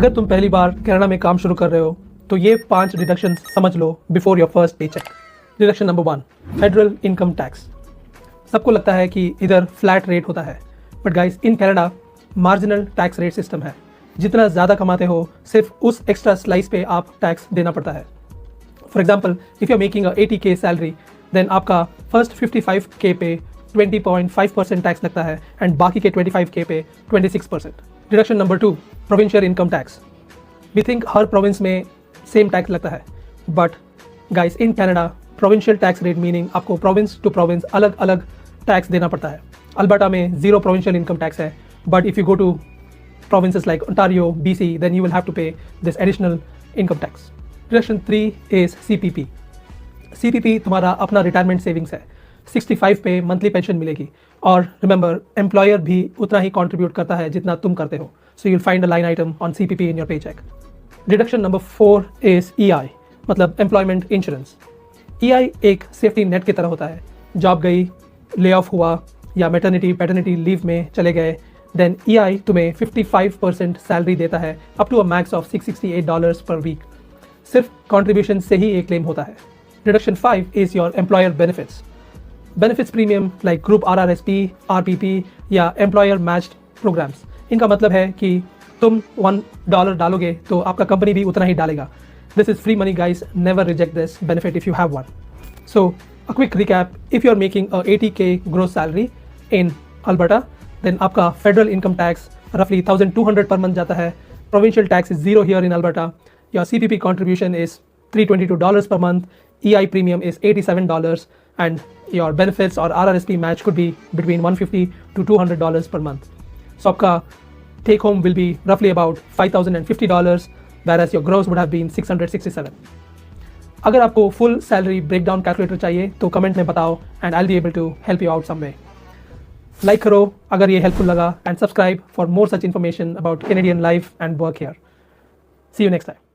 अगर तुम पहली बार कनाडा में काम शुरू कर रहे हो तो ये 5 डिडक्शन समझ लो before your first pay check. Deduction number 1, federal income tax. सबको लगता है कि इधर फ्लैट रेट होता है, but guys in Canada marginal tax rate system है। जितना ज़्यादा कमाते हो सिर्फ उस एक्स्ट्रा स्लाइस पे आप टैक्स देना पड़ता है। For example, if you are making a 80K salary, then आपका फर्स्ट 55K पे 20.5% टैक्स लगता है एंड बाकी के 25K पे 26%। Deduction number 2, provincial income tax. We think हर प्रोविंस में सेम टैक्स लगता है, but guys in Canada provincial tax rate meaning आपको प्रोविंस टू प्रोविंस अलग अलग टैक्स देना पड़ता है। अल्बर्टा में 0 प्रोविंशियल इनकम टैक्स है, but if you go to provinces like Ontario, BC, then you will have to pay this additional income tax. Deduction 3 is CPP. CPP तुम्हारा अपना retirement savings है। 65 पे मंथली पेंशन मिलेगी और remember employer भी उतना ही contribute करता है जितना तुम करते हो। So you will find a line item on CPP in your pay check. Deduction number 4 is EI, मतलब एम्प्लॉयमेंट इंश्योरेंस। EI एक सेफ्टी नेट की तरह होता है। जॉब गई, ले ऑफ हुआ या मैटरनिटी पैटर्निटी लीव में चले गए, देन EI तुम्हें 55% सैलरी देता है up to a max of $668 per week. सिर्फ कॉन्ट्रीब्यूशन से ही एक क्लेम होता है। Deduction 5 is your employer benefits. Benefits premium like group RRSP, RPP या एम्प्लॉयर मैच्ड प्रोग्राम्स। इनका मतलब है कि तुम $1 डालोगे तो आपका कंपनी भी उतना ही डालेगा। This is free money guys, never reject this benefit if you have one. So a quick recap, if you are making a 80K gross salary in Alberta, then आपका फेडरल इनकम टैक्स रफली 1200 per month जाता है। Provincial tax is 0 here in Alberta. Your CPP contribution is $322 per month. EI premium is $87 and your benefits or RRSP match could be between $150 to $200 per month. So आपका take home will be roughly about $5,050, whereas your gross would have been $667. अगर आपको full salary breakdown calculator चाहिए तो comment में बताओ and I will be able to help you out some way. Like करो अगर ये हेल्पफुल लगा and subscribe for more such information about Canadian life and work here. See you next time.